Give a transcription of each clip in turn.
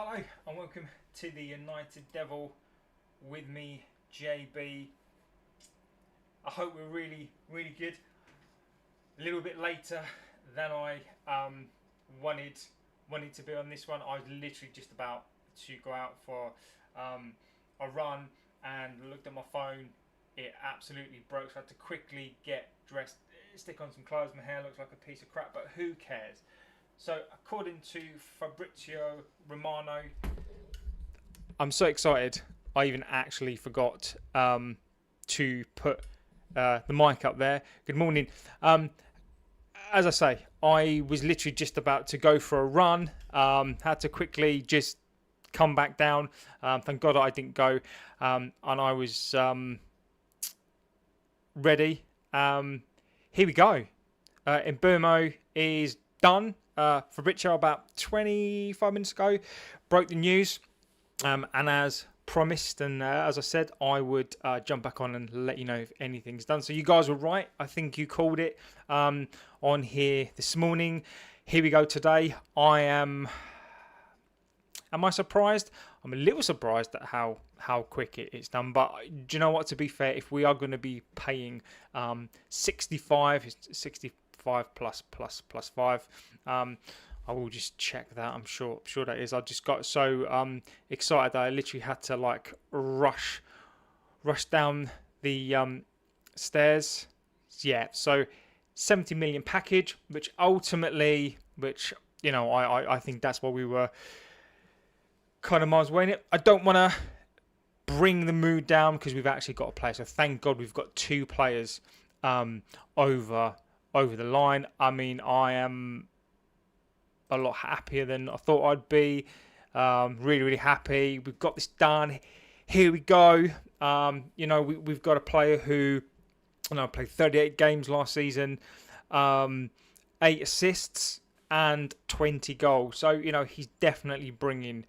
Hello and welcome to the United Devil with me, JB. I hope we're really good. A little bit later than I wanted to be on this one. I was literally just about to go out for a run and looked at my phone. It absolutely broke, so I had to quickly get dressed, stick on some clothes. My hair looks like a piece of crap, but who cares? So, according to Fabrizio Romano, I'm so excited. I even actually forgot to put the mic up there. Good morning. As I say, I was literally just about to go for a run. Had to quickly just come back down. Thank God I didn't go. And I was ready. Here we go. Mbeumo is done. Fabrizio about 25 minutes ago broke the news, and as promised and as I said, I would jump back on and let you know if anything's done. So you guys were right. I think you called it on here this morning. Here we go today. Am I surprised? I'm a little surprised at how quick it's done. But do you know what? To be fair, if we are going to be paying 65 plus 5, I will just check that. I'm sure that is. I just got so excited that I literally had to like rush down the stairs. Yeah, so 70 million package, which ultimately, I think that's what we were kind of miles away in it. I don't want to bring the mood down because we've actually got a player. So thank God we've got two players over the line. I mean, I am a lot happier than I thought I'd be. Really happy. We've got this done. Here we go. We've got a player who played 38 games last season, 8 assists and 20 goals. So he's definitely bringing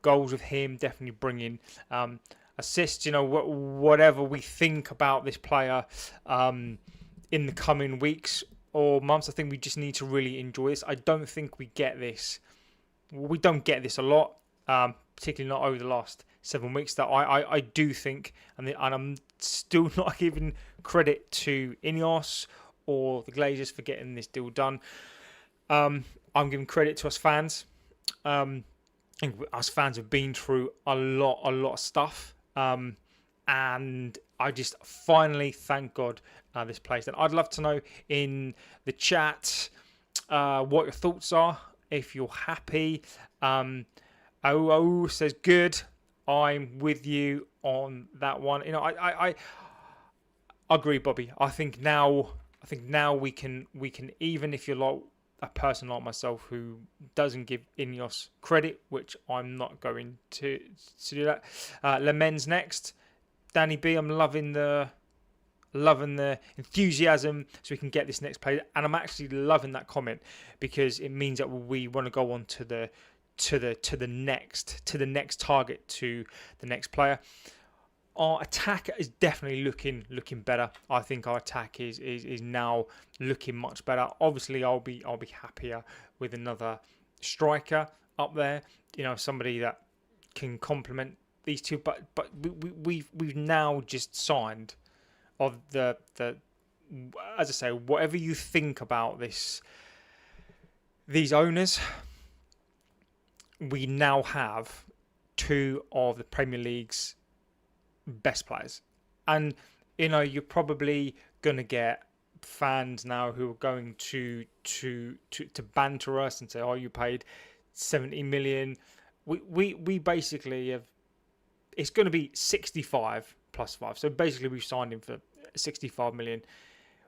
goals with him. Definitely bringing assists. Whatever we think about this player in the coming weeks or months, I think we just need to really enjoy this. I don't think we get this. We don't get this a lot, particularly not over the last 7 weeks. That I do think, and I'm still not giving credit to Ineos or the Glazers for getting this deal done. I'm giving credit to us fans. I think us fans have been through a lot of stuff. And I just finally, thank God, this place. And I'd love to know in the chat what your thoughts are. If you're happy, says good. I'm with you on that one. I agree, Bobby. I think now we can even if you're like a person like myself who doesn't give Ineos credit, which I'm not going to do that. Le Mans next. Danny B, I'm loving the enthusiasm so we can get this next player, and I'm actually loving that comment because it means that we want to go on to the next target, to the next player. Our attack is definitely looking better. I think our attack is now looking much better. Obviously, I'll be happier with another striker up there. Somebody that can complement these two. But we've now just signed of the as I say, whatever you think about these owners, we now have two of the Premier League's best players. And you're probably going to get fans now who are going to banter us and say, oh, you paid 70 million. We basically have, it's going to be 65 plus 5. So basically we've signed him for 65 million,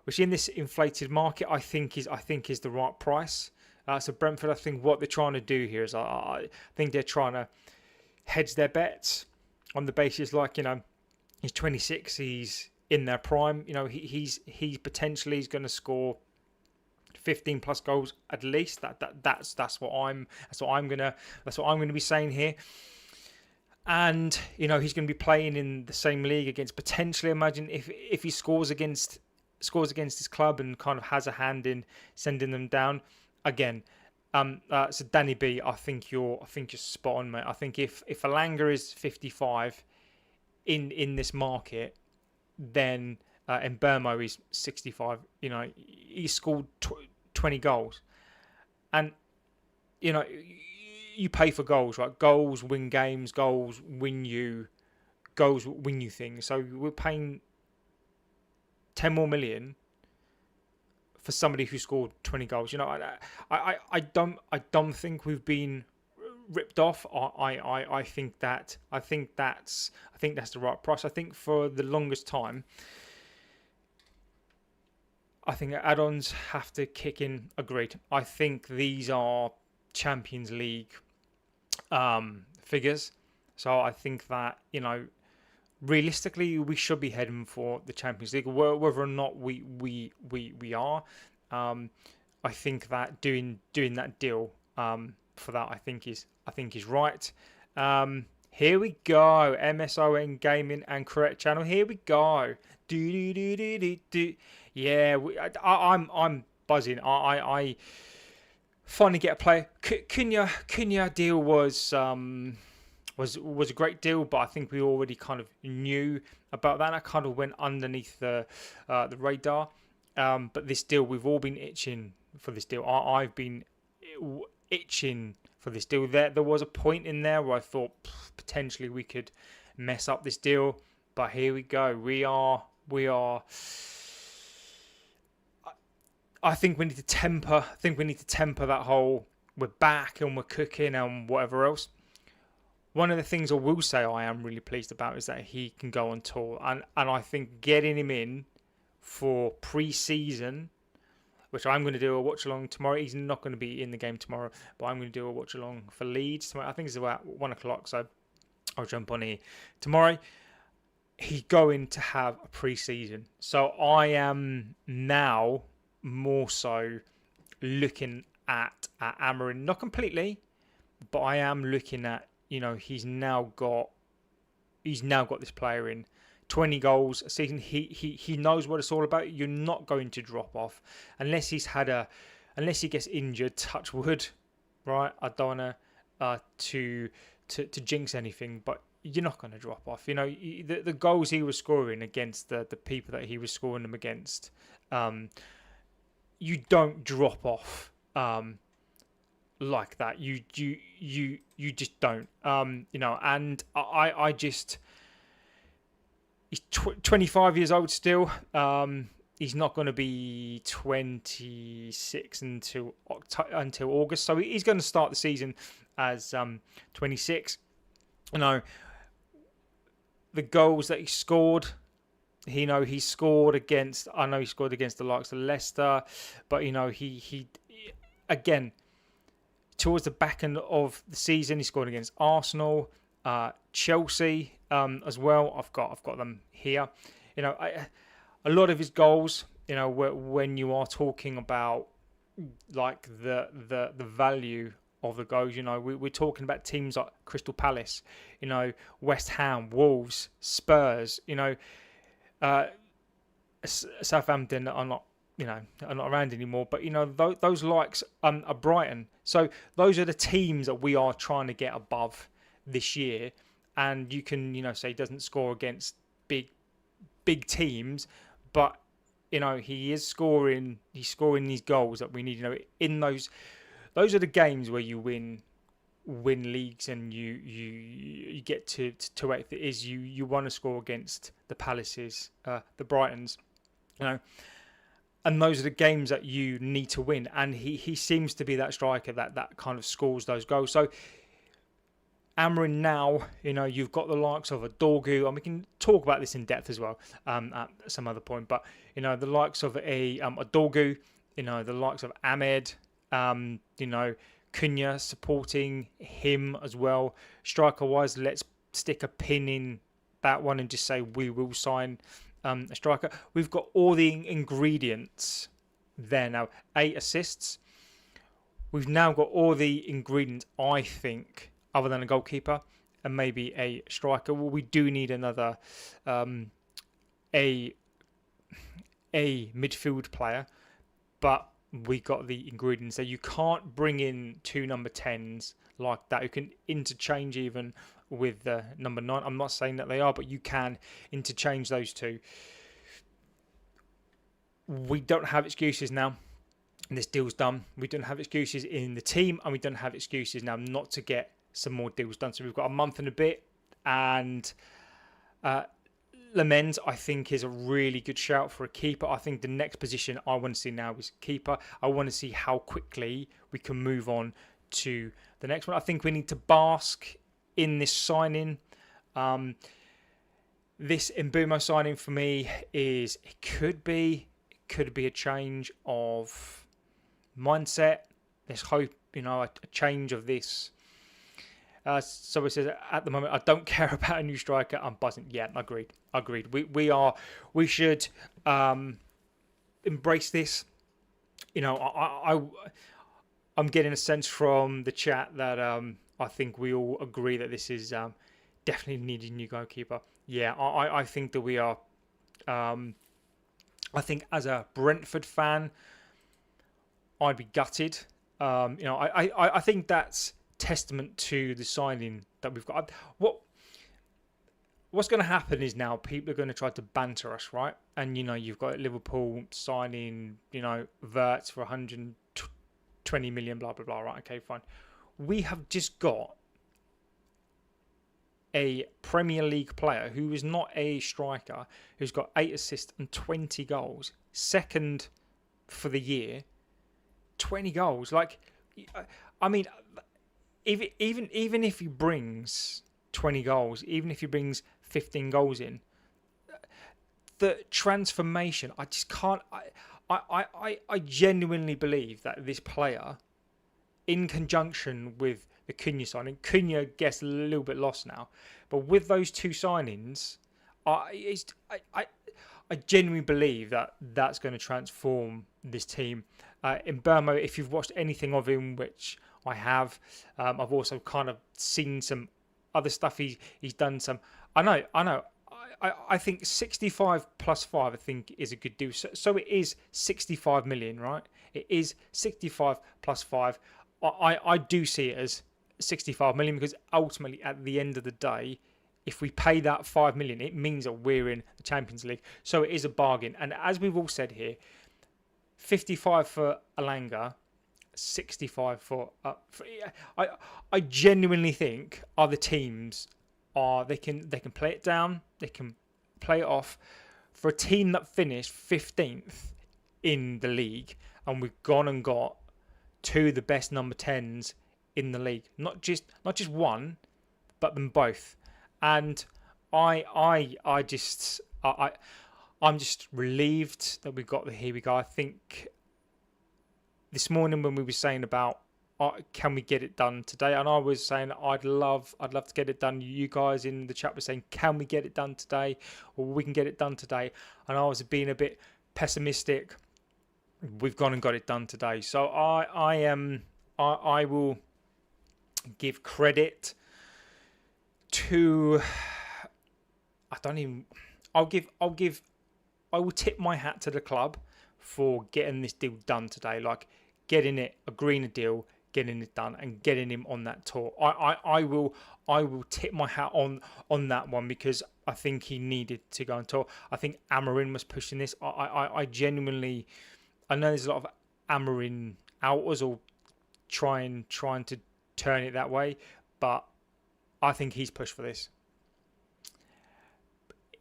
which in this inflated market I think is the right price. So Brentford, I think what they're trying to do here is I think they're trying to hedge their bets on the basis he's 26, he's in their prime. He potentially is going to score 15 plus goals at least. That's what I'm gonna be saying here. And he's going to be playing in the same league against potentially. Imagine if he scores against his club and kind of has a hand in sending them down again. So Danny B, I think you're spot on, mate. I think if Alanga is 55 in this market, then Mbeumo is 65. You know, he scored 20 goals, and you know, you pay for goals, right? Goals win games. Goals win you things. So we're paying 10 more million for somebody who scored 20 goals. You know, I don't think we've been ripped off. I think that's the right price. I think for the longest time, I think add-ons have to kick in. Agreed. I think these are Champions League figures. So I think that, you know, realistically, we should be heading for the Champions League. Whether or not we are, I think that doing that deal for that, I think is right. Here we go, MSON Gaming and Correct Channel. Here we go. Do. Yeah, I'm buzzing. I finally get a player. Cunha deal was a great deal, but I think we already kind of knew about that. I kind of went underneath the radar. But this deal, we've all been itching for this deal. I've been itching for this deal. There was a point in there where I thought potentially we could mess up this deal, but here we go. We are. I think we need to temper. That whole we're back and we're cooking and whatever else. One of the things I will say I am really pleased about is that he can go on tour, and I think getting him in for pre-season, which I'm going to do a watch along tomorrow. He's not going to be in the game tomorrow, but I'm going to do a watch along for Leeds tomorrow. I think it's about 1:00, so I'll jump on here tomorrow. He's going to have a pre-season, so I am now more so looking at Amarin, not completely, but I am looking at, you know, he's now got this player in 20 goals a season. He knows what it's all about. You're not going to drop off unless he gets injured. Touch wood, right? I don't want to jinx anything, but you're not going to drop off. You know, the goals he was scoring against the people that he was scoring them against, you don't drop off like that. You just don't. You know, and I just. He's 25 years old still. He's not going to be 26 until August, so he's going to start the season as 26. You know, the goals that he scored. He scored against. I know he scored against the likes of Leicester, but you know he again towards the back end of the season he scored against Arsenal, Chelsea. As well, I've got them here. You know, a lot of his goals. You know, when you are talking about like the value of the goals, you know, we're talking about teams like Crystal Palace, you know, West Ham, Wolves, Spurs. You know, Southampton are not around anymore. But you know, those likes are Brighton. So those are the teams that we are trying to get above this year. And you can, you know, say he doesn't score against big teams, but you know he's scoring these goals that we need. You know, in those are the games where you win leagues and you get to eighth. It is you want to score against the Palaces, the Brightons, you know, and those are the games that you need to win. And he seems to be that striker that kind of scores those goals. So. Amarin now, you know, you've got the likes of a Dorgu, and we can talk about this in depth as well at some other point. But you know, the likes of a Dorgu, you know, the likes of Ahmed, you know, Cunha supporting him as well. Striker wise, let's stick a pin in that one and just say we will sign a striker. We've got all the ingredients there now. 8 assists. We've now got all the ingredients, I think, other than a goalkeeper and maybe a striker. Well, we do need another a midfield player, but we got the ingredients there. You can't bring in two number 10s like that who can interchange even with the number 9. I'm not saying that they are, but you can interchange those two. We don't have excuses now. This deal's done. We don't have excuses in the team, and we don't have excuses now not to get some more deals done. So we've got a month and a bit, and Lamens, I think, is a really good shout for a keeper. I think the next position I want to see now is keeper. I want to see how quickly we can move on to the next one. I think we need to bask in this signing. This Mbeumo signing for me is it could be a change of mindset. Let's hope a change of this. So it says at the moment I don't care about a new striker. I'm buzzing. Yeah, agreed. We should embrace this. I'm getting a sense from the chat that I think we all agree that this is definitely needed new goalkeeper. Yeah, I think that we are. I think as a Brentford fan, I'd be gutted. I think that's testament to the signing that we've got. What's going to happen is now people are going to try to banter us, right? And you've got Liverpool signing, Wirtz for 120 million, blah blah blah. Right? Okay, fine. We have just got a Premier League player who is not a striker, who's got 8 assists and 20 goals, second for the year. 20 goals, I mean, even if he brings 20 goals, even if he brings 15 goals in, the transformation, I just can't. I genuinely believe that this player, in conjunction with the Cunha signing, Cunha gets a little bit lost now, but with those two signings, I genuinely believe that that's going to transform this team. In Mbeumo, if you've watched anything of him, which I have, I've also kind of seen some other stuff. He's done some. I know. I think 65 plus 5, I think, is a good deal. So it is 65 million, right? It is 65 plus 5. I do see it as 65 million because ultimately, at the end of the day, if we pay that 5 million, it means that we're in the Champions League. So it is a bargain. And as we've all said here, 55 for Alanga, 65 for I genuinely think other teams they can play it down, they can play it off. For a team that finished 15th in the league, and we've gone and got two of the best number 10s in the league, not just one, but them both. And I'm just relieved that we've got the here we go. I think this morning when we were saying about can we get it done today, and I was saying I'd love to get it done. You guys in the chat were saying, can we get it done today, or we can get it done today, and I was being a bit pessimistic. We've gone and got it done today, so I will give credit to I will tip my hat to the club for getting this deal done today, like agreeing a deal, getting it done, and getting him on that tour. I will tip my hat on that one because I think he needed to go on tour. I think Amorim was pushing this. I genuinely, I know there's a lot of Amorim outers or trying to turn it that way, but I think he's pushed for this.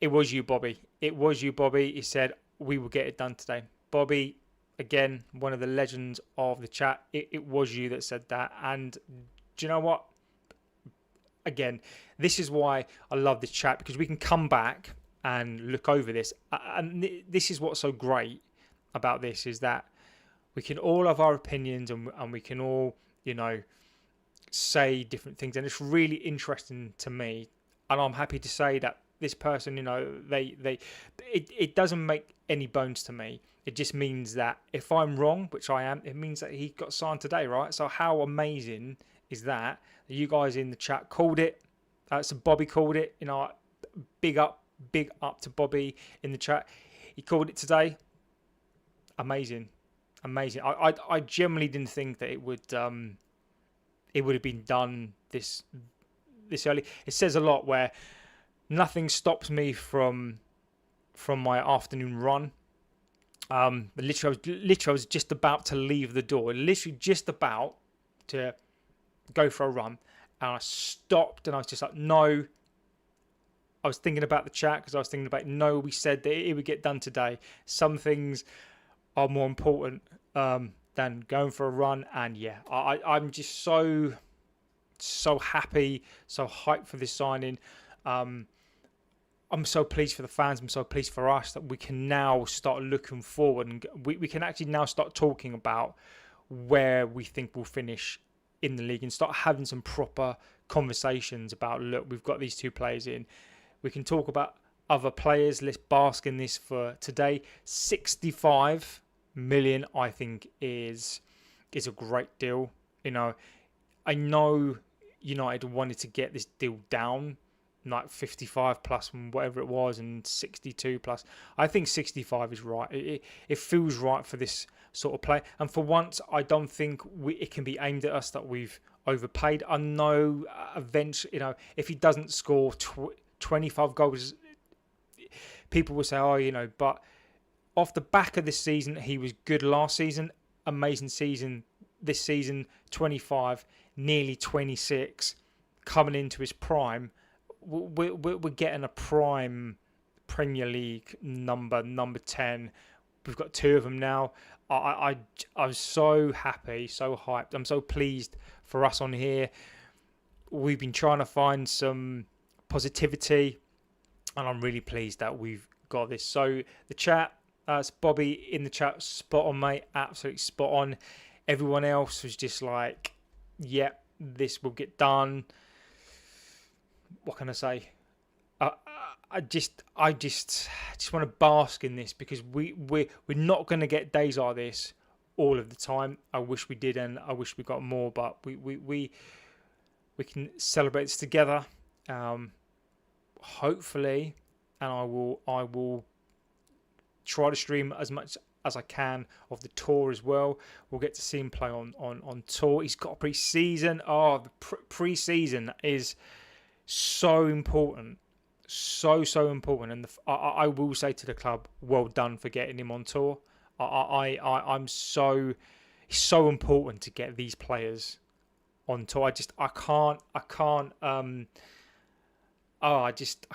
It was you, Bobby. He said, we will get it done today. Bobby, again, one of the legends of the chat. It was you that said that. And do you know what? Again, this is why I love this chat, because we can come back and look over this. And this is what's so great about this, is that we can all have our opinions and we can all, say different things. And it's really interesting to me. And I'm happy to say that this person, it doesn't make any bones to me. It just means that if I'm wrong, which I am, it means that he got signed today, right? So how amazing is that? You guys in the chat called it. So Bobby called it. Big up to Bobby in the chat. He called it today. Amazing. amazing. I generally didn't think that it would have been done this early. It says a lot where nothing stops me from my afternoon run. But literally, I was just about to leave the door, literally just about to go for a run, and I stopped, and I was just like, no. I was thinking about the chat because I was thinking about, no, we said that it would get done today. Some things are more important than going for a run, and yeah, I'm just so happy, so hyped for this signing. I'm so pleased for the fans. I'm so pleased for us that we can now start looking forward, and we can actually now start talking about where we think we'll finish in the league and start having some proper conversations about, look, we've got these two players in. We can talk about other players. Let's bask in this for today. 65 million, I think, is a great deal. I know United wanted to get this deal down, like 55 plus whatever it was, and 62 plus. I think 65 is right. It feels right for this sort of play. And for once, I don't think it can be aimed at us that we've overpaid. I know eventually, if he doesn't score 25 goals, people will say, but off the back of this season, he was good last season, amazing season this season, 25, nearly 26, coming into his prime. We're getting a prime Premier League number 10. We've got two of them now. I was so happy, so hyped. I'm so pleased for us on here. We've been trying to find some positivity, and I'm really pleased that we've got this. So the chat, it's Bobby in the chat, spot on, mate, absolutely spot on. Everyone else was just like, yep, this will get done. What can I say? I just want to bask in this, because we're not going to get days like this all of the time. I wish we did, and I wish we got more, but we can celebrate this together. Hopefully, and I will try to stream as much as I can of the tour as well. We'll get to see him play on tour. He's got a pre-season. The pre-season is so important, so important. And I will say to the club, well done for getting him on tour. It's so important to get these players on tour. I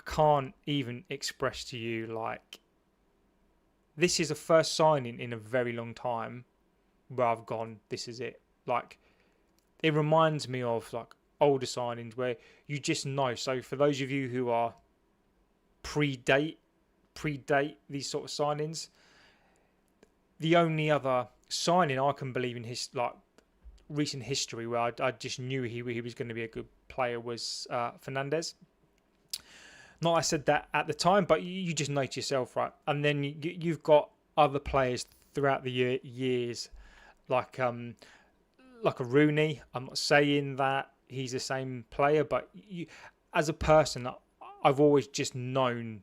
can't even express to you, like, this is the first signing in a very long time where I've gone, this is it. Like, it reminds me of like older signings where you just know. So for those of you who are predate these sort of signings, the only other signing I can believe in his recent history where I just knew he was going to be a good player was Fernandes. Not I said that at the time, but you just know to yourself, right? And then you've got other players throughout the years, like a Rooney. I'm not saying that he's the same player, but as a person, I've always just known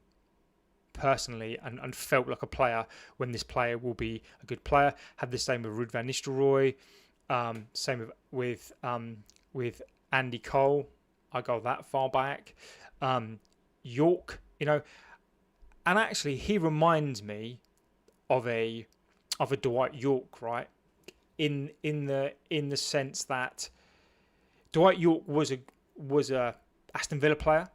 personally and felt like a player when this player will be a good player. Had the same with Ruud van Nistelrooy, same with Andy Cole. I go that far back. York, and actually he reminds me of a Dwight York, right? In the sense that Dwight York was a Aston Villa player.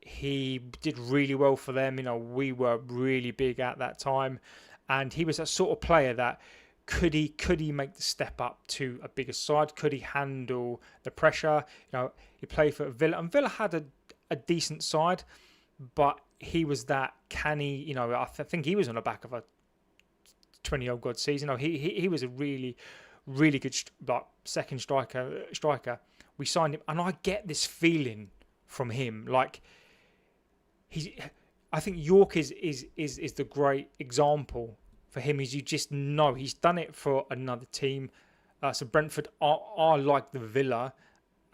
He did really well for them. We were really big at that time, and he was that sort of player that could he make the step up to a bigger side? Could he handle the pressure? He played for Villa, and Villa had a decent side. But he was that canny, I think he was on the back of a 20-year-old god season. He was a really, really good second striker. We signed him, and I get this feeling from him. Like, I think York is the great example for him. Is you just know he's done it for another team. So Brentford are like the Villa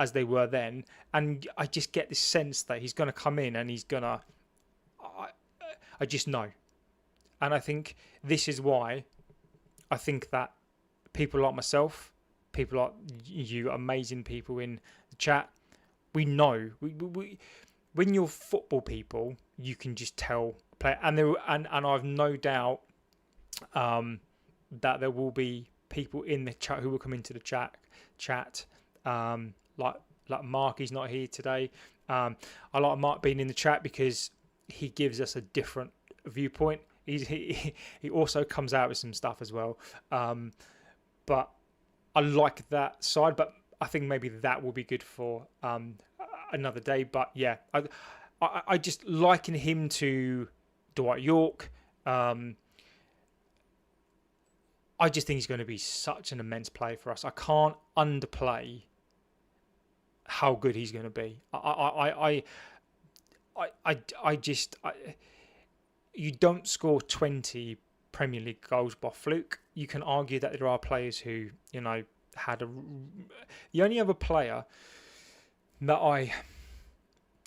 as they were then, and I just get this sense that he's going to come in and he's going to... I just know. And I think this is why I think that people like myself, people like you, amazing people in the chat, we know when you're football people, you can just tell play, and I've no doubt that there will be people in the chat who will come into the chat like Mark. He's not here today. I like Mark being in the chat because he gives us a different viewpoint. He also comes out with some stuff as well, but I like that side. But I think maybe that will be good for another day. But yeah, I just liken him to Dwight York. I just think he's going to be such an immense player for us. I can't underplay how good he's going to be. You don't score 20 Premier League goals by fluke. You can argue that there are players who, had the only other player that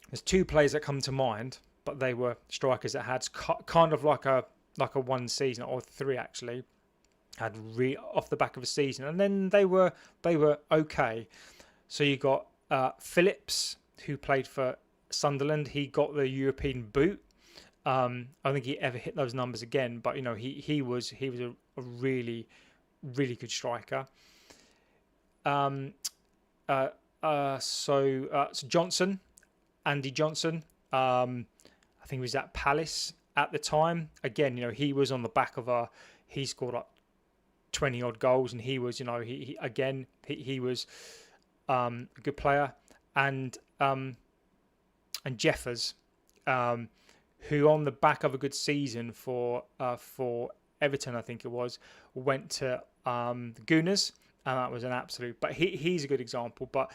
there's two players that come to mind, but they were strikers that had kind of like a one season, or three actually, had off the back of a season, and then they were okay. So you got Phillips, who played for Sunderland. He got the European boot. I don't think he ever hit those numbers again, but he was a really, really good striker. So Johnson, Andy Johnson, I think he was at Palace at the time. Again, he was on the back of he scored like 20 odd goals, and he was, he was a good player. And Jeffers, who on the back of a good season for Everton, I think it was, went to the Gooners, and that was an absolute. But he's a good example. But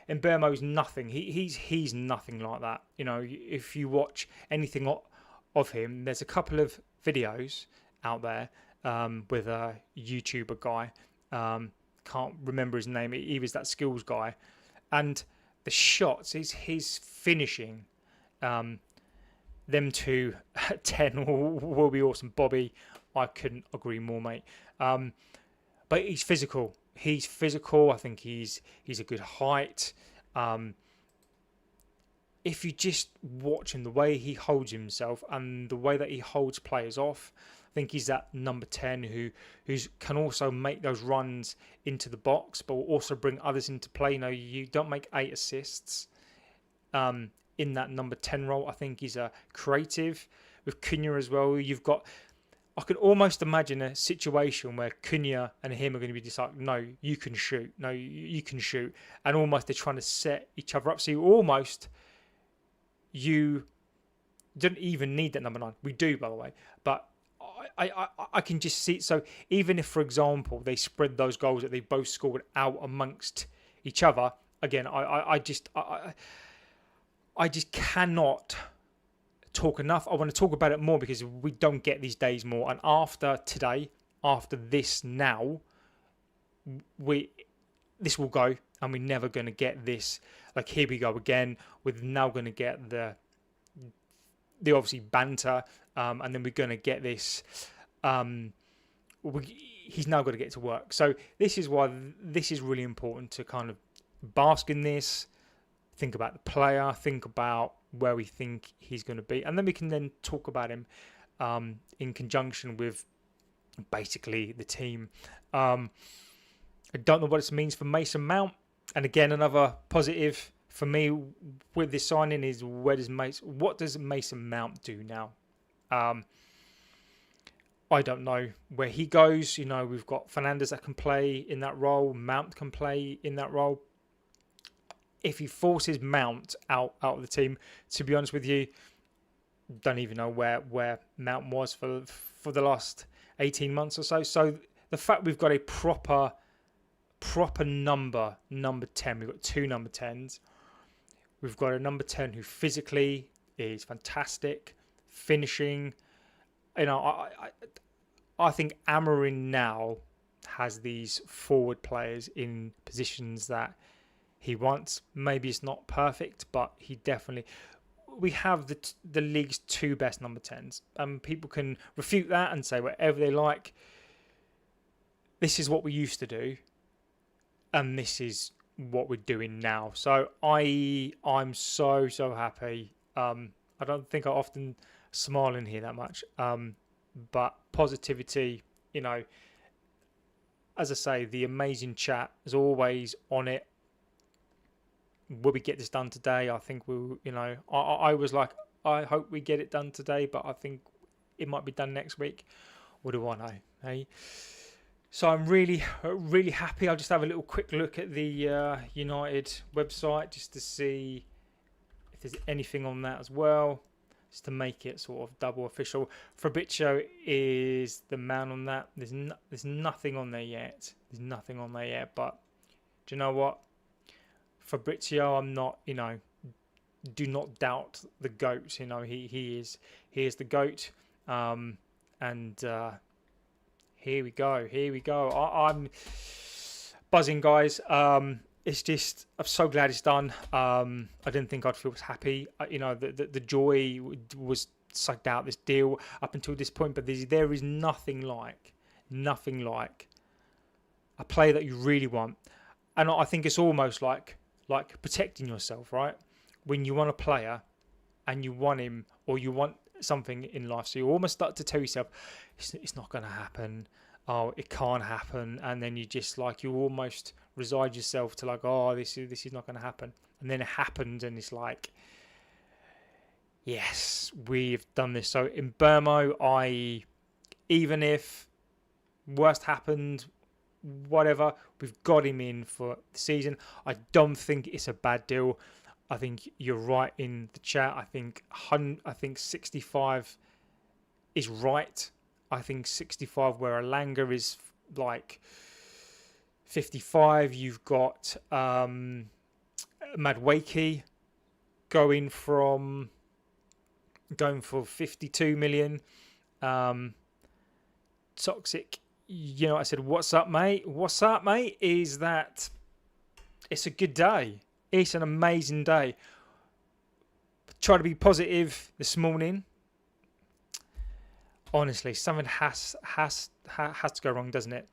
Mbeumo's nothing. He's nothing like that. If you watch anything of him, there's a couple of videos out there with a YouTuber guy. Can't remember his name. He was that skills guy, and the shots, his finishing. Them two at 10 will be awesome. Bobby, I couldn't agree more, mate. But he's physical. I think he's a good height. If you just watch him, the way he holds himself and the way that he holds players off, I think he's that number 10 who can also make those runs into the box, but will also bring others into play. You don't make 8 assists in that number 10 role. I think he's a creative. With Cunha as well, I can almost imagine a situation where Cunha and him are going to be just like, no, you can shoot. No, you can shoot. And almost they're trying to set each other up. So you don't even need that number 9. We do, by the way. But I can just see it. So even if, for example, they spread those goals that they both scored out amongst each other, again, I just cannot talk enough. I want to talk about it more because we don't get these days more. And after today, after this now, this will go, and we're never going to get this. Like, here we go again. We're now going to get the obviously banter, and then we're going to get this. He's now got to get to work. So this is why this is really important to kind of bask in this. Think about the player, think about where we think he's going to be, and then we can then talk about him in conjunction with basically the team. I don't know what this means for Mason Mount, and again, another positive for me with this signing is what does Mason Mount do now? I don't know where he goes. We've got Fernandes that can play in that role, Mount can play in that role. If he forces Mount out of the team, to be honest with you, don't even know where Mount was for the last 18 months or so. So the fact we've got a proper number 10, we've got 2 number 10s. We've got a number 10 who physically is fantastic, finishing. I think Amorim now has these forward players in positions that he wants. Maybe it's not perfect, but we have the league's 2 best number 10s. People can refute that and say whatever they like. this is what we used to do, and this is what we're doing now. So I'm so happy. I don't think I often smile in here that much, but positivity, you know, as I say, the amazing chat is always on it. Will we get this done today? I think we'll, you know, I was like, I hope we get it done today, but I think it might be done next week. What do I know? Hey, so I'm really happy. I'll just have a little quick look at the United website just to see if there's anything on that as well, just to make it sort of double official. Fabrizio is the man on that. There's nothing on there yet. But do you know what? Fabrizio, I'm not, you know, do not doubt the GOAT. You know, he is the GOAT. And here we go. I'm buzzing, guys. It's just, I'm so glad it's done. I didn't think I'd feel as happy. You know, the joy was sucked out this deal up until this point, but there is nothing like a player that you really want. And I think it's almost like protecting yourself, right? When you want a player and you want him, or you want something in life, so you almost start to tell yourself it's not going to happen. Oh, it can't happen, and then you just like, you almost resign yourself to like, oh, this is not going to happen, and then it happens, and it's like, yes, we've done this. So in Mbeumo, even if worst happened, whatever, we've got him in for the season. I don't think it's a bad deal. I think you're right in the chat. I think 65 is right. I think 65 where Alanga is like 55. You've got Madueke going for 52 million. Toxic, you know, I said, what's up, mate? Is that it's a good day. It's an amazing day. Try to be positive this morning. Honestly, something has to go wrong, doesn't it?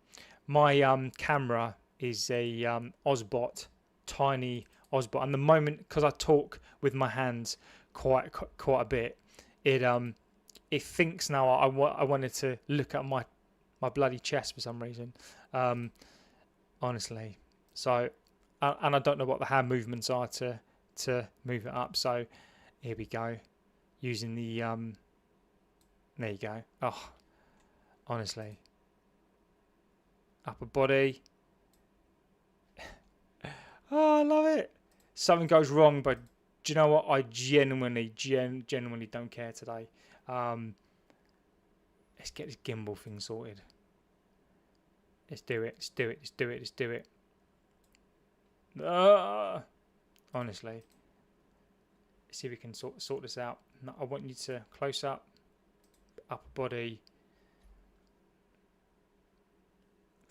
My camera is a Osbot, tiny Osbot, and the moment, because I talk with my hands quite a bit, it thinks now I wanted to look at my bloody chest for some reason. Honestly, so and I don't know what the hand movements are to move it up. So here we go, using the there you go. Oh, honestly, upper body. Oh, I love it. Something goes wrong, but do you know what? I genuinely don't care today. Let's get this gimbal thing sorted. Let's do it. Honestly, let's see if we can sort this out. No, I want you to close up, upper body.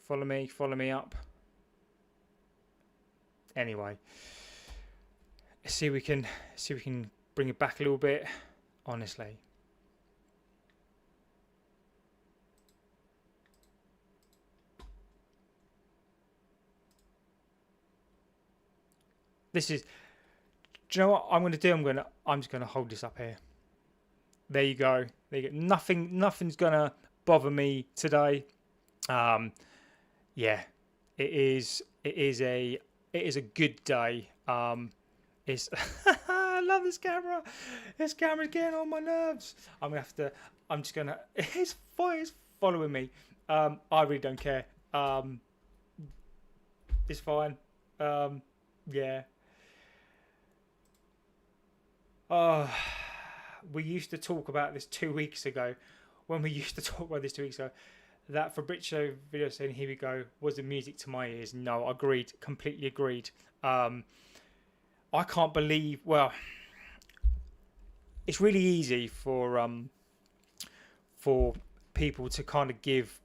Follow me up. Anyway, let's see if we can bring it back a little bit. Honestly. This is, do you know what I'm going to do? I'm just going to hold this up here. There you go. Nothing's going to bother me today. Yeah, it is a good day. It's I love this camera. This camera's getting on my nerves. It's following me. I really don't care. It's fine. Yeah. We used to talk about this 2 weeks ago. That Fabrizio video saying, here we go, was the music to my ears. No, agreed. Completely agreed. I can't believe, well, it's really easy for people to kind of give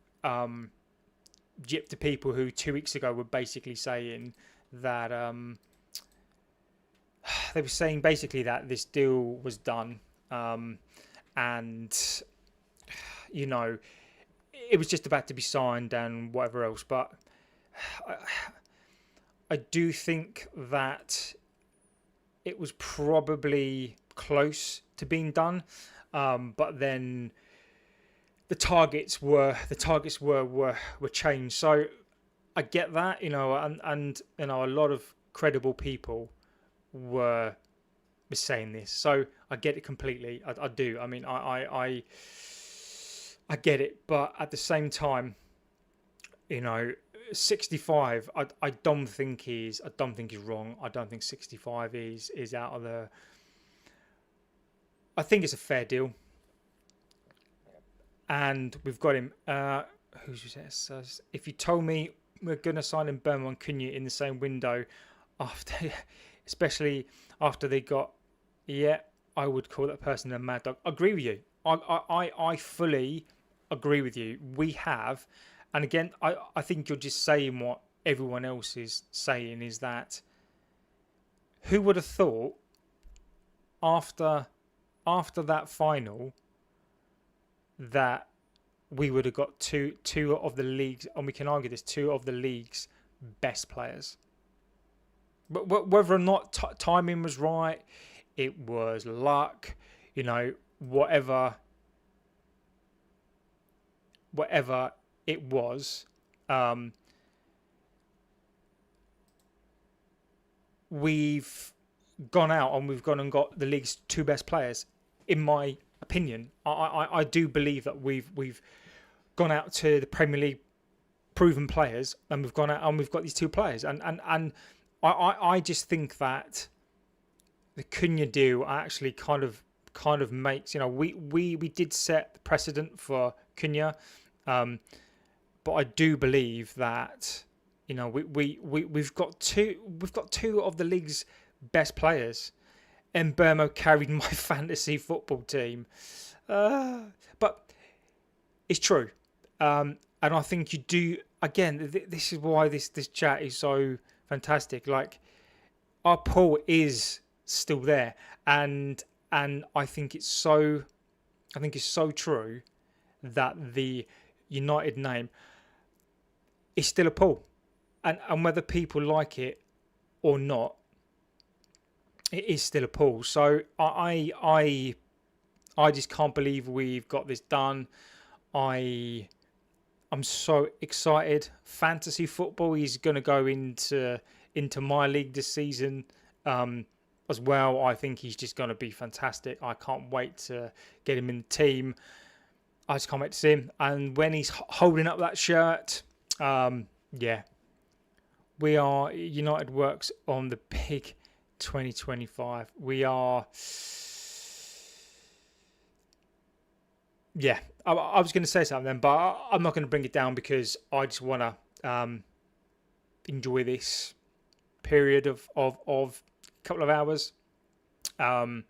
jip to people who 2 weeks ago were basically saying that they were saying basically that this deal was done, and you know, it was just about to be signed and whatever else. But I, I do think that it was probably close to being done, but then the targets were changed. So I get that, and a lot of credible people were saying this. So I get it completely. I do. I mean, I get it, but at the same time, 65. I don't think he's wrong. I don't think 65 is out of the. I think it's a fair deal, and we've got him. Who's this? If you told me we're gonna sign in Mbeumo and Cunha in the same window, especially after they got, I would call that person a mad dog. I agree with you. I fully agree with you. We have. And again, I think you're just saying what everyone else is saying, is that who would have thought after that final that we would have got two of the league's, and we can argue this, two of the league's best players. But whether or not timing was right, it was luck, whatever it was, we've gone out and we've gone and got the league's two best players. In my opinion, I do believe that we've gone out to the Premier League proven players, and we've gone out and we've got these two players, and I just think that the Cunha deal actually kind of makes, we did set the precedent for Cunha. But I do believe that we've got two of the league's best players. And Mbeumo carried my fantasy football team, but it's true, and I think you do. Again, this is why this chat is so fantastic. Like, our pool is still there, and I think it's so true that the United name is still a pool, and whether people like it or not, it is still a pool. So I just can't believe we've got this done. I'm so excited. Fantasy football is going to go into my league this season as well. I think he's just going to be fantastic. I can't wait to get him in the team. I just can't wait to see him. And when he's holding up that shirt, we are United Works on the big 2025. We are. Yeah, I was going to say something then, but I'm not going to bring it down because I just want to enjoy this period of a couple of hours, and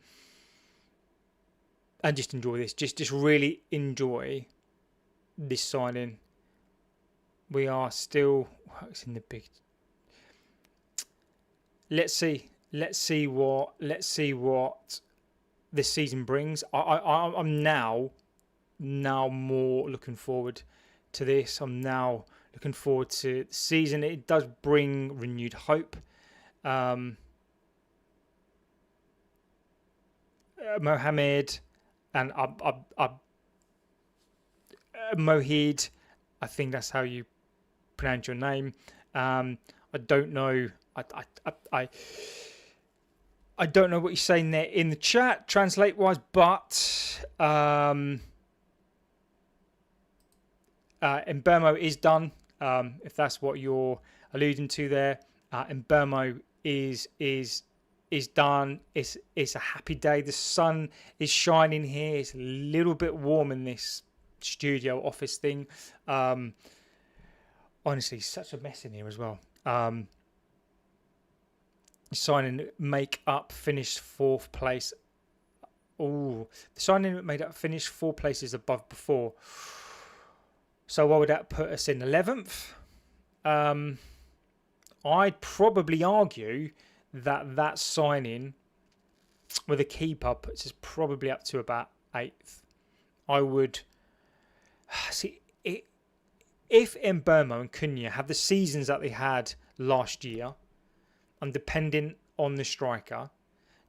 just enjoy this. Just really enjoy this signing. We are still works in the big. Let's see what this season brings. I'm now more looking forward to this. I'm now looking forward to the season. It does bring renewed hope. Mohamed and Mohid, I think that's how you pronounce your name. I don't know. I don't know what you're saying there in the chat, translate wise, but Mbeumo is done. If that's what you're alluding to there, Mbeumo is done. It's a happy day. The sun is shining here. It's a little bit warm in this studio office thing. Honestly, such a mess in here as well. Signing make up finished fourth place. Oh, the signing made up finished 4 places above before. So what would that put us in? 11th? I'd probably argue that signing with a keeper puts us probably up to about 8th. I would see. if Mbeumo and Cunha have the seasons that they had last year, and depending on the striker,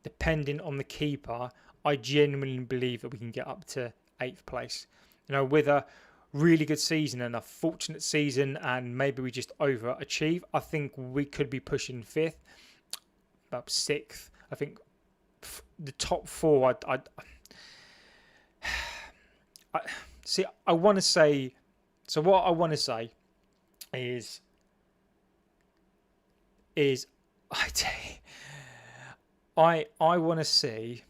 depending on the keeper, I genuinely believe that we can get up to 8th place. With a really good season and a fortunate season, and maybe we just overachieve, I think we could be pushing 5th, about 6th. I think the top 4, I want to say. So what I want to say is I want to see.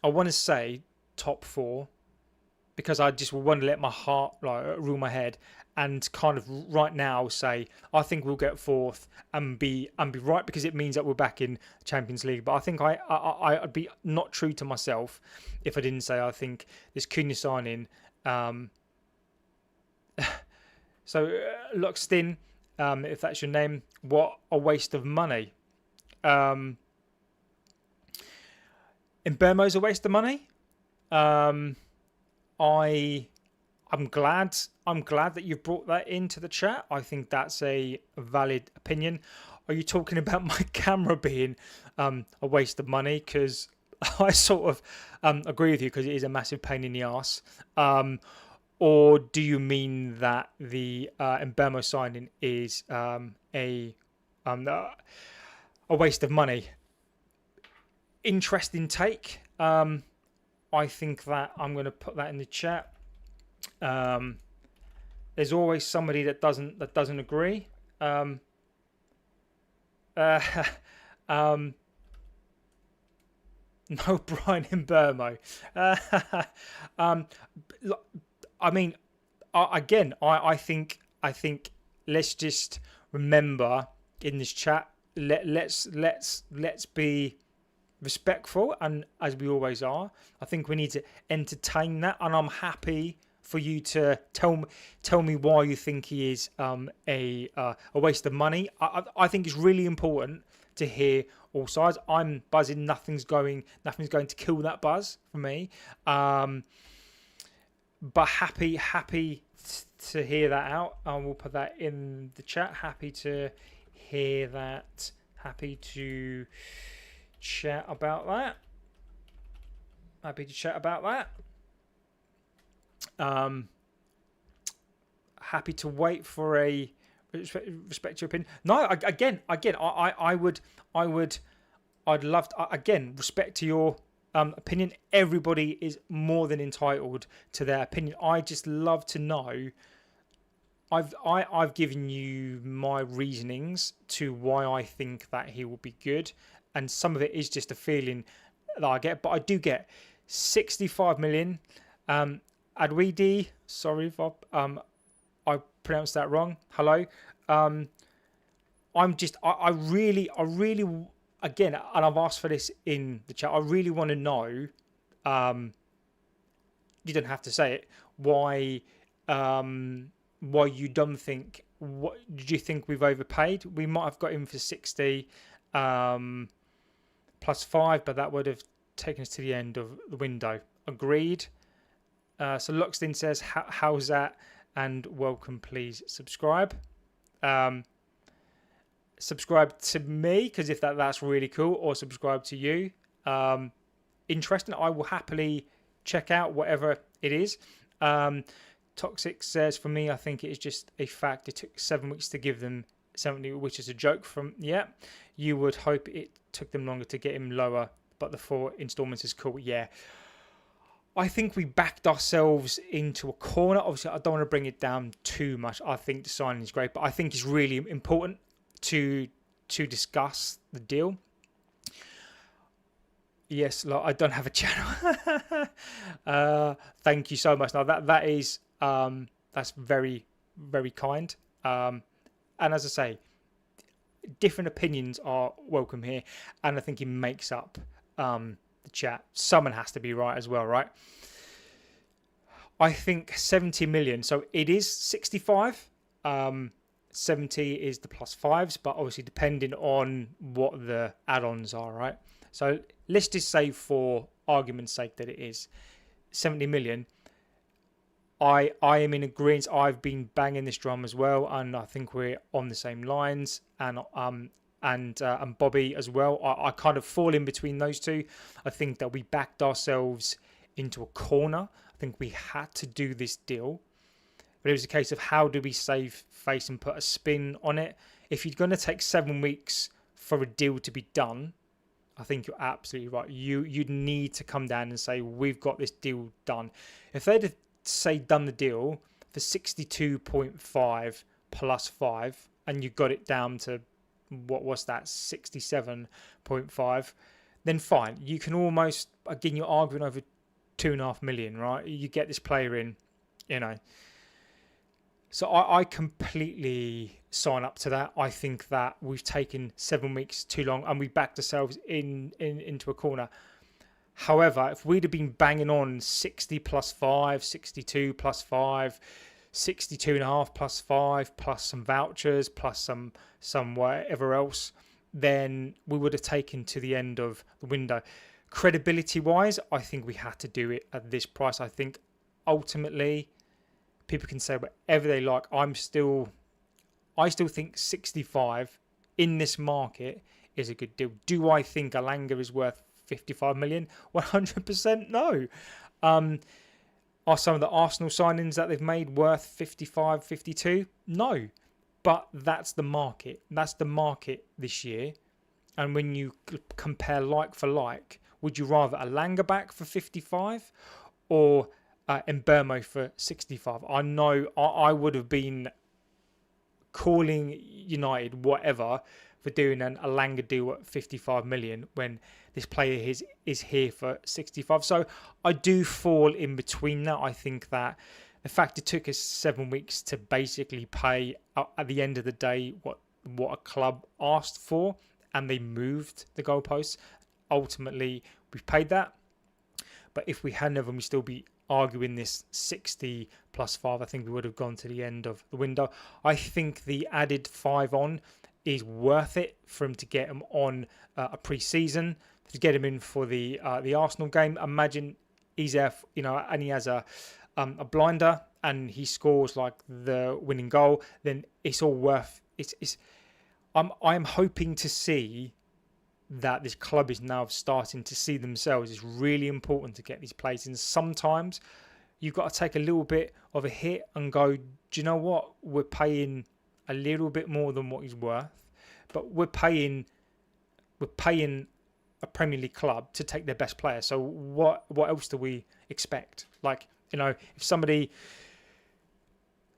I want to say top 4, because I just want to let my heart rule my head, and kind of right now say I think we'll get 4th and be right, because it means that we're back in the Champions League. But I think I'd be not true to myself if I didn't say I think this Cunha signing. So Luxtin, if that's your name, what a waste of money. Mbeumo's a waste of money. I'm glad that you've brought that into the chat. I think that's a valid opinion. Are you talking about my camera being a waste of money? Because I sort of agree with you, because it is a massive pain in the arse. Or do you mean that the Mbeumo signing is a waste of money? Interesting take. I think that I'm going to put that in the chat. There's always somebody that doesn't agree. No, Bryan Mbeumo. I mean, I think let's just remember in this chat. Let's be respectful, and as we always are. I think we need to entertain that, and I'm happy for you to tell me why you think he is a waste of money. I think it's really important to hear all sides. I'm buzzing. Nothing's going to kill that buzz for me. But happy to hear that out. We'll put that in the chat. Happy to hear that. Happy to chat about that. Happy to wait for a respect your opinion. No, I'd love to, again, respect to your opinion. Everybody is more than entitled to their opinion. I just love to know. I've given you my reasonings to why I think that he will be good, and some of it is just a feeling that I get. But I do get 65 million. Adwidi, sorry if I pronounced that wrong. Hello. I really, again, and I've asked for this in the chat. I really want to know. You don't have to say it. Why you don't think? What did you think we've overpaid? We might have got him for 60 plus 5, but that would have taken us to the end of the window. Agreed. So Luxton says, "How's that?" And welcome. Please subscribe. Subscribe to me, because if that's really cool, or subscribe to you. Interesting. I will happily check out whatever it is. Toxic says, for me, I think it is just a fact. It took 7 weeks to give them 70, which is a joke from, yeah. You would hope it took them longer to get him lower, but the 4 installments is cool. Yeah. I think we backed ourselves into a corner. Obviously, I don't want to bring it down too much. I think the signing is great, but I think it's really important to discuss the deal. Yes, I don't have a channel. Thank you so much. Now that is that's very, very kind. And as I say, different opinions are welcome here, and I think it makes up the chat. Someone has to be right as well, right? I think 70 million. So it is 65. 70 is the plus 5s, but obviously depending on what the add-ons are, right? So let's just say, for argument's sake, that it is 70 million. I am in agreement. I've been banging this drum as well, and I think we're on the same lines. And Bobby as well. I kind of fall in between those two. I think that we backed ourselves into a corner. I think we had to do this deal, but it was a case of how do we save face and put a spin on it. If you're going to take 7 weeks for a deal to be done, I think you're absolutely right. You'd need to come down and say we've got this deal done. If they'd have, say, done the deal for 62.5 plus 5, and you got it down to what was that 67.5, then fine. You can almost, again, you're arguing over 2.5 million, right? You get this player in, you know. So I completely sign up to that. I think that we've taken 7 weeks too long and we backed ourselves into a corner. However, if we'd have been banging on 60 plus 5, 62 plus 5, 62.5 plus 5, plus some vouchers, plus some whatever else, then we would have taken to the end of the window. Credibility wise, I think we had to do it at this price. I think ultimately people can say whatever they like. I still think 65 in this market is a good deal. Do I think Alanga is worth 55 million? 100% no. Are some of the Arsenal signings that they've made worth 55, 52? No. But that's the market. That's the market this year. And when you compare like for like, would you rather Alanga back for 55 or Mbeumo for 65? I know I would have been calling United whatever for doing an Alanga deal at 55 million when this player is here for 65. So I do fall in between that. I think that the fact it took us 7 weeks to basically pay at the end of the day what a club asked for, and they moved the goalposts. Ultimately, we've paid that. But if we hadn't, then we'd still be arguing this 60 plus 5. I think we would have gone to the end of the window. I think the added 5 on is worth it for him to get him on a pre-season, to get him in for the Arsenal game. Imagine he's there, and he has a blinder and he scores like the winning goal. Then it's all worth. I'm hoping to see that this club is now starting to see themselves. It's really important to get these players in. Sometimes you've got to take a little bit of a hit and go, do you know what? We're paying a little bit more than what he's worth, but we're paying a Premier League club to take their best player. So what else do we expect? Like, if somebody,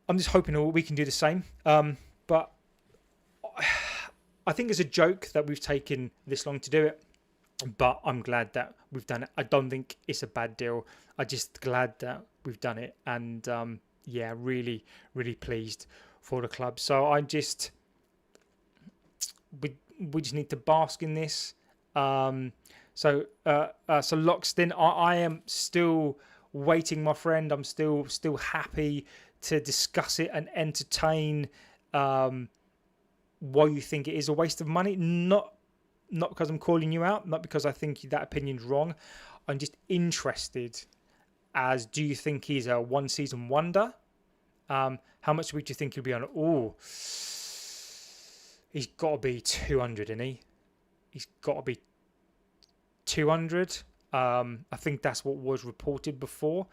I'm just hoping we can do the same. But I think it's a joke that we've taken this long to do it, but I'm glad that we've done it. I don't think it's a bad deal. I'm just glad that we've done it, and really, really pleased for the club. So we just need to bask in this. So Lockston, I am still waiting, my friend. I'm still happy to discuss it and entertain why you think it is a waste of money. Not because I'm calling you out, not because I think that opinion's wrong. I'm just interested as, do you think he's a one-season wonder? How much would you think he'll be on? Oh, he's got to be 200, isn't he? He's got to be 200. I think that's what was reported before.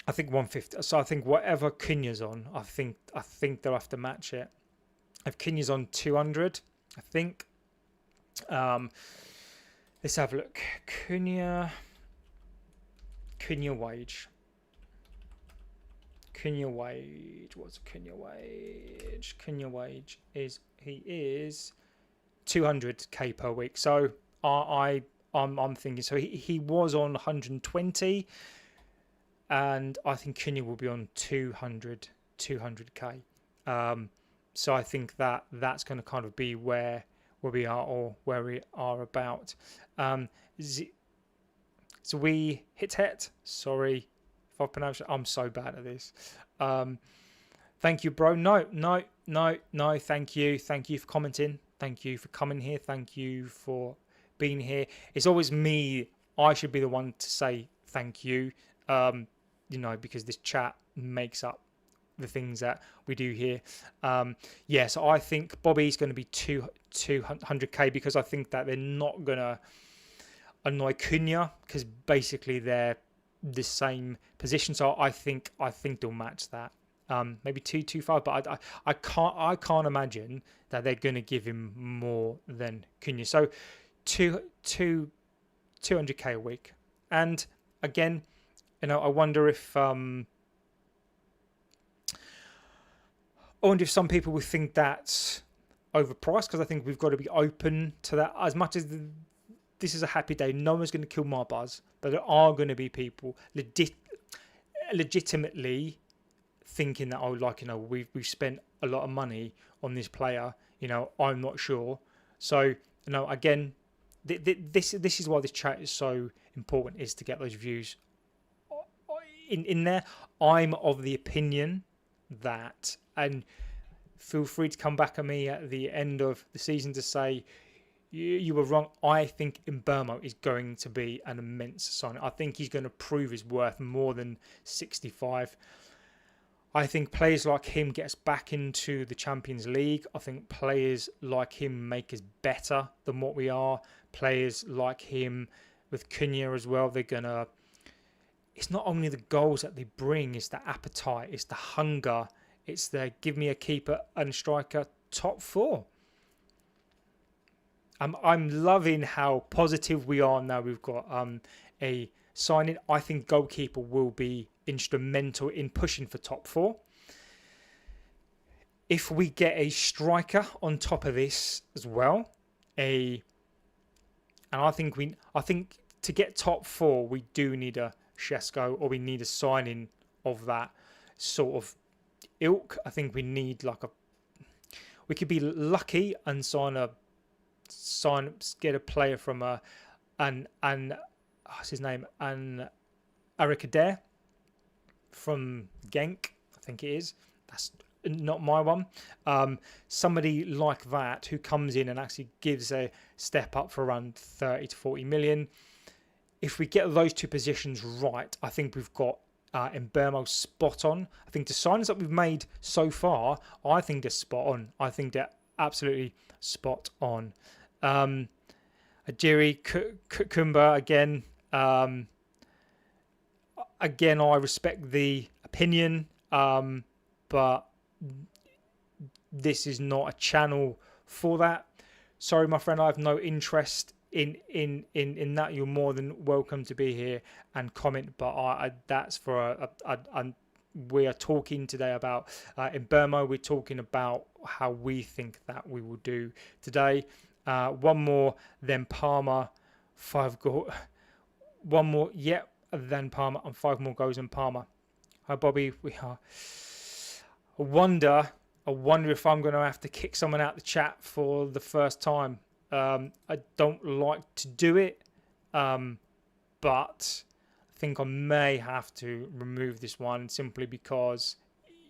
I think 150. So I think whatever Cunha's on, I think they'll have to match it. If Cunha's on 200, I think. Let's have a look. Cunha wage. What's Cunha wage? Cunha wage is 200k per week. So I'm thinking. So he was on 120. And I think Cunha will be on 200k. So I think that's going to kind of be where we are, or where we are about. So we hit. Sorry if I pronounced it. I'm so bad at this. Thank you, bro. No. Thank you for commenting. Thank you for coming here. Thank you for being here. It's always me. I should be the one to say thank you. because this chat makes up the things that we do here. So I think Bobby's going to be 200k, because I think that they're not going to annoy Cunha, because basically they're the same position. So I think they'll match that. Maybe 225, but I can't imagine that they're going to give him more than Cunha. So 200k a week. And again, I wonder if some people would think that's overpriced, because I think we've got to be open to that. As much as this is a happy day, no one's going to kill my buzz, but there are going to be people legitimately thinking that, we've spent a lot of money on this player. I'm not sure. So, again, this is why this chat is so important, is to get those views in there. I'm of the opinion that, and feel free to come back at me at the end of the season to say you were wrong. I think Mbeumo is going to be an immense sign. I think he's going to prove his worth more than 65. I think players like him get us back into the Champions League. I think players like him make us better than what we are. Players like him with Cunha as well, they're going to... It's not only the goals that they bring, it's the appetite, it's the hunger, it's the give me a keeper and striker top four. I'm loving how positive we are now. We've got a signing. I think goalkeeper will be instrumental in pushing for top four. If we get a striker on top of this as well, I think to get top four, we do need a Shesko, or we need a signing of that sort of ilk. I think we need we could be lucky and get a player from what's his name, and Eric Adair from Genk, I think it is. That's not my one. Somebody like that who comes in and actually gives a step up for around 30 to 40 million. If we get those two positions right, I think we've got Mbeumo spot on. I think the signings that we've made so far, I think they're spot on. I think they're absolutely spot on. Ajiri Kumba again. Again, I respect the opinion, but this is not a channel for that. Sorry, my friend, I have no interest in that. You're more than welcome to be here and comment, but that's for we are talking today about Mbeumo. We're talking about how we think that we will do today. One more, then Palmer, 5 goals. One more, then Palmer, and 5 more goals in Palmer. Hi, Bobby. We are. I wonder if I'm going to have to kick someone out the chat for the first time. I don't like to do it, but I think I may have to remove this one simply because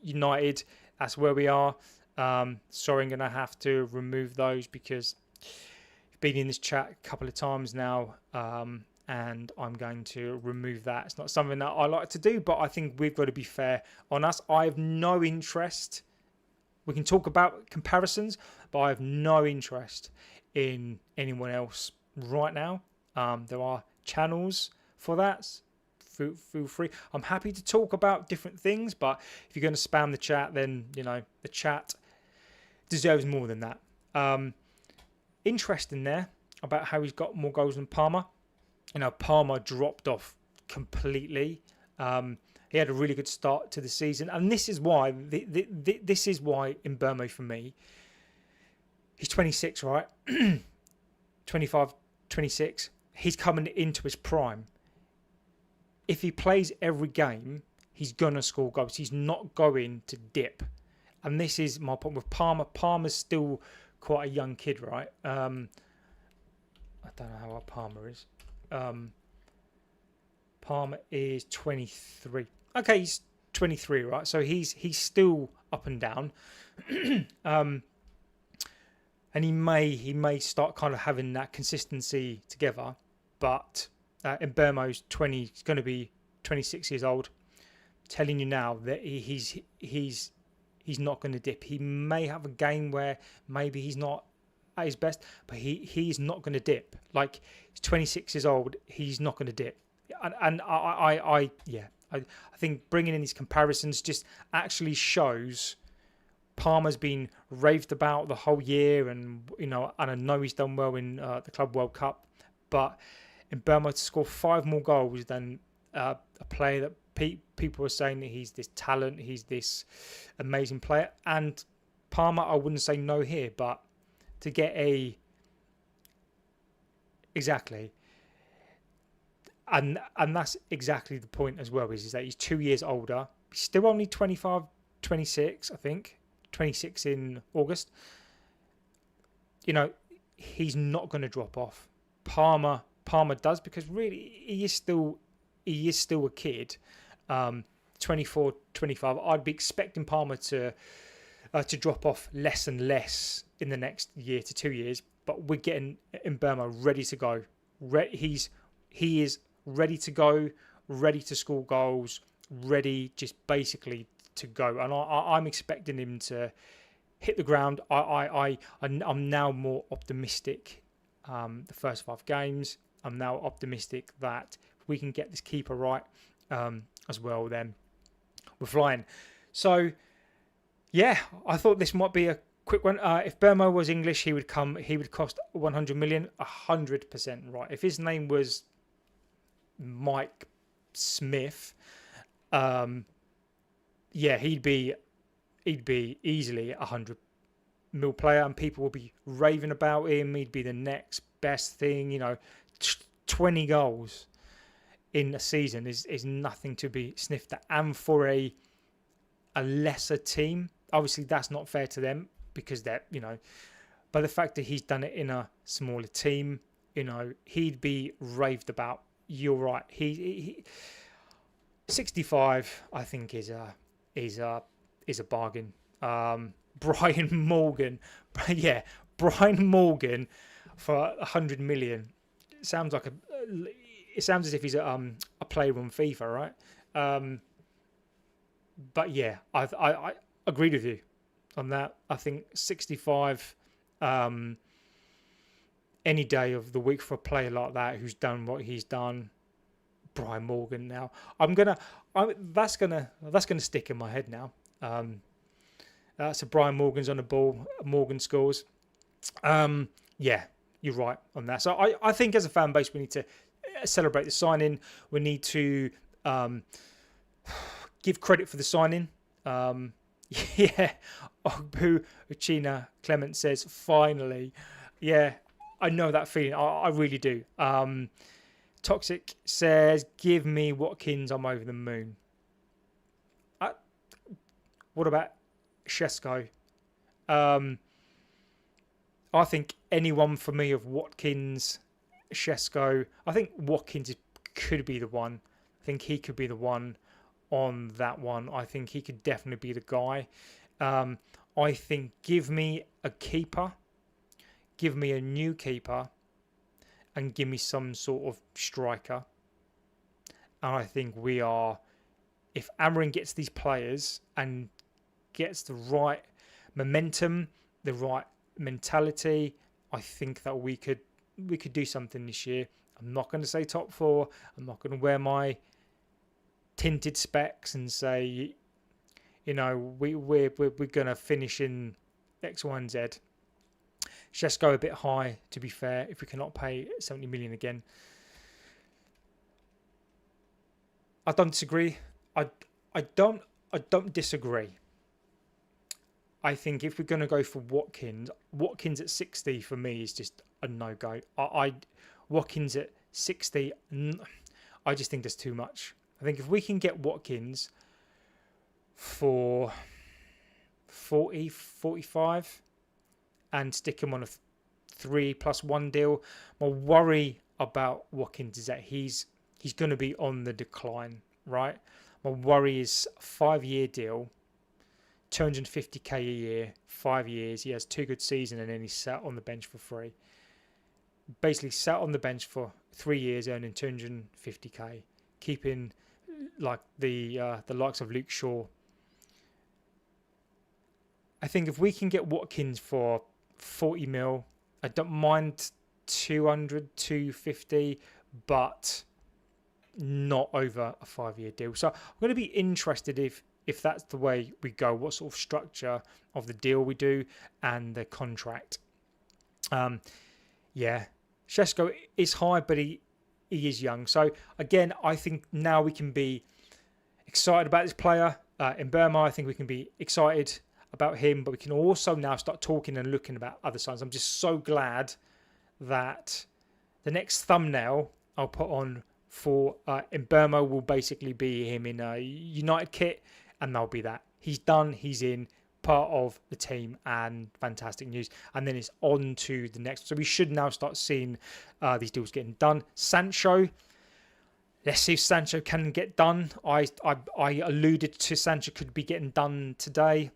United, that's where we are. Sorry, I'm going to have to remove those because you've been in this chat a couple of times now, and I'm going to remove that. It's not something that I like to do, but I think we've got to be fair on us. I have no interest. We can talk about comparisons, but I have no interest in anyone else right now. There are channels for that. Feel free. I'm happy to talk about different things, but if you're going to spam the chat, then the chat deserves more than that. Interesting there about how he's got more goals than Palmer. Palmer dropped off completely. He had a really good start to the season, and this is why this is why Mbeumo for me. He's 26, right? 25, 26. He's coming into his prime. If he plays every game, he's going to score goals. He's not going to dip. And this is my point with Palmer. Palmer's still quite a young kid, right? I don't know how old Palmer is. Palmer is 23. Okay, he's 23, right? So he's still up and down. And he may start kind of having that consistency together. But Mbeumo's 20, he's going to be 26 years old. telling you now that he's not going to dip. He may have a game where maybe he's not at his best, but he's not going to dip. Like, he's 26 years old, he's not going to dip. And I think bringing in these comparisons just actually shows Palmer's been raved about the whole year, and and I know he's done well in the Club World Cup, but in Mbeumo to score 5 more goals than a player that people are saying that he's this talent, he's this amazing player. And Palmer, I wouldn't say no here, but to get exactly, and that's exactly the point as well, is that he's 2 years older. He's still only 25, 26, I think, 26 in August. He's not going to drop off. Palmer does, because really he is still a kid. 24, 25. I'd be expecting Palmer to drop off less and less in the next year to 2 years, but we're getting Mbeumo ready to go. He is ready to go, ready to score goals, ready just basically to go. And I'm expecting him to hit the ground. I'm now more optimistic. The first 5 games, I'm now optimistic that if we can get this keeper right as well, then we're flying. So yeah, I thought this might be a quick one. If Mbeumo was English, he would cost 100 million, 100% right. If his name was Mike Smith, he'd be easily 100 mil player, and people will be raving about him. He'd be the next best thing. 20 goals in a season is nothing to be sniffed at. And for a lesser team, obviously that's not fair to them, because they're, but the fact that he's done it in a smaller team, he'd be raved about. You're right. He 65, I think, is a bargain. Bryan Morgan, Bryan Morgan for 100 million. It sounds as if he's a player on FIFA, right? But yeah, I agreed with you on that. I think 65, any day of the week for a player like that who's done what he's done. Bryan Morgan. Now that's gonna stick in my head now. So Bryan Morgan's on the ball. Morgan scores. Yeah, you're right on that. So I think as a fan base, we need to celebrate the signing. We need to give credit for the signing. Yeah, Ogbu Uchina Clement says, finally. Yeah, I know that feeling. I really do. Toxic says, give me Watkins, I'm over the moon. What about Shesko? I think anyone for me of Watkins, Shesko. I think Watkins could be the one. I think he could be the one on that one. I think he could definitely be the guy. I think give me a keeper, give me a new keeper, and give me some sort of striker. And I think we are, if Amarin gets these players and gets the right momentum, the right mentality, I think that we could do something this year. I'm not going to say top 4. I'm not going to wear my tinted specs and say, we're going to finish in X, Y, and Z. Just go a bit high, to be fair, if we cannot pay 70 million again. I don't disagree. I don't disagree. I think if we're going to go for Watkins at 60 for me is just a no-go. Watkins at 60, I just think that's too much. I think if we can get Watkins for 40, 45 and stick him on a 3+1 deal, my worry about Watkins is that he's going to be on the decline, right? My worry is 5-year deal, 250k a year, 5 years. He has 2 good seasons and then he's sat on the bench for free. Basically sat on the bench for 3 years earning 250k, keeping like the likes of Luke Shaw. I think if we can get Watkins for 40 mil, I don't mind 200, 250, but not over a 5-year deal. So I'm going to be interested if that's the way we go, what sort of structure of the deal we do and the contract. Yeah, Shesko is high, but he is young. So again, I think now we can be excited about this player. Mbeumo, I think we can be excited about him, but we can also now start talking and looking about other signs. I'm just so glad that the next thumbnail I'll put on for Mbeumo will basically be him in a United kit, and that'll be that. He's done, he's in, part of the team, and fantastic news. And then it's on to the next. So we should now start seeing these deals getting done. Sancho, let's see if Sancho can get done. I alluded to Sancho could be getting done today.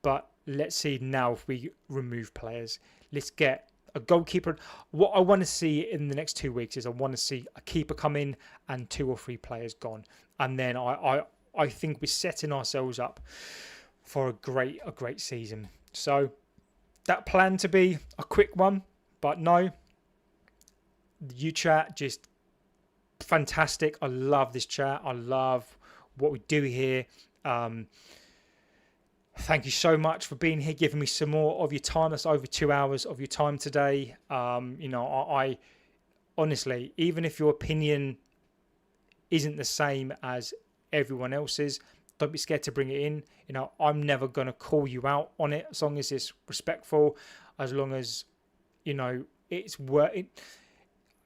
But let's see now if we remove players. Let's get a goalkeeper. What I want to see in the next 2 weeks is I want to see a keeper come in and 2 or 3 players gone. And then I think we're setting ourselves up for a great season. So that planned to be a quick one, but no. The chat just fantastic. I love this chat. I love what we do here. Thank you so much for being here, giving me some more of your time. That's over 2 hours of your time today. I honestly, even if your opinion isn't the same as everyone else's, don't be scared to bring it in. I'm never going to call you out on it as long as it's respectful, as long as, it's worth it.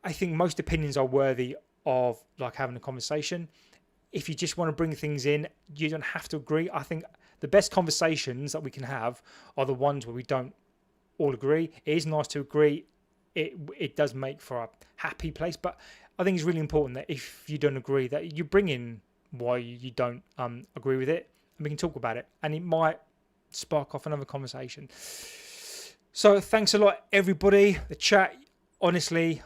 I think most opinions are worthy of like having a conversation. If you just want to bring things in, you don't have to agree. I think the best conversations that we can have are the ones where we don't all agree. It is nice to agree. It does make for a happy place, but I think it's really important that if you don't agree, that you bring in why you don't agree with it, and we can talk about it, and it might spark off another conversation. So thanks a lot, everybody. The chat, honestly,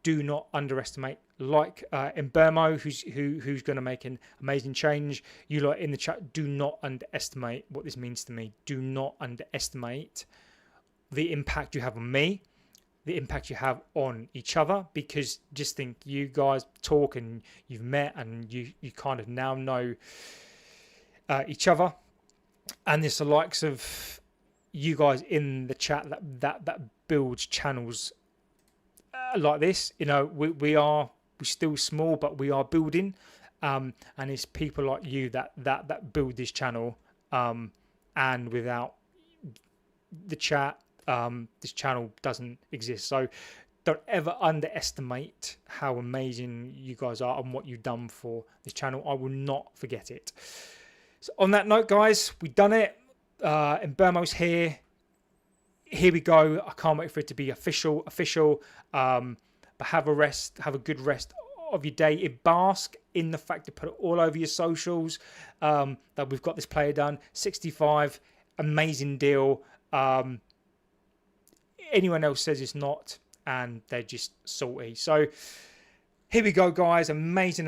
do not underestimate. Like Mbeumo, who's going to make an amazing change. You lot in the chat, do not underestimate what this means to me. Do not underestimate the impact you have on me, the impact you have on each other, because just think, you guys talk and you've met and you kind of now know each other, and there's the likes of you guys in the chat that builds channels like this. We're still small, but we are building, and it's people like you that build this channel, and without the chat, this channel doesn't exist. So don't ever underestimate how amazing you guys are and what you've done for this channel. I will not forget it. So on that note, guys, we've done it. Mbeumo's here we go. I can't wait for it to be official. But have a good rest of your day. Bask in the fact to put it all over your socials, that we've got this player done. 65, amazing deal. Anyone else says it's not, and they're just salty. So here we go, guys. Amazing.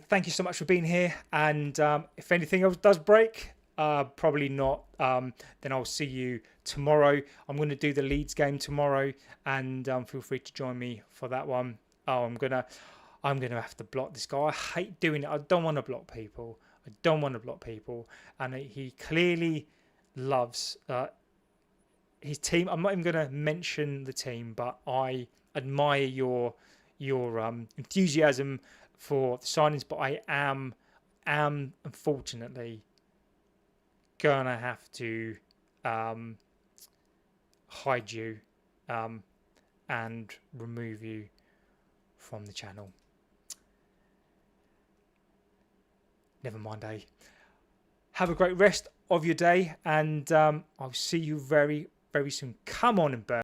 Thank you so much for being here. And if anything else does break, probably not. Then I'll see you tomorrow. I'm going to do the Leeds game tomorrow, and feel free to join me for that one. I'm gonna have to block this guy. I hate doing it. I don't want to block people. And he clearly loves his team. I'm not even going to mention the team, but I admire your enthusiasm for the signings. But I am unfortunately gonna have to hide you and remove you from the channel. Never mind, eh? Have a great rest of your day, and I'll see you very, very soon. Come on, and burn.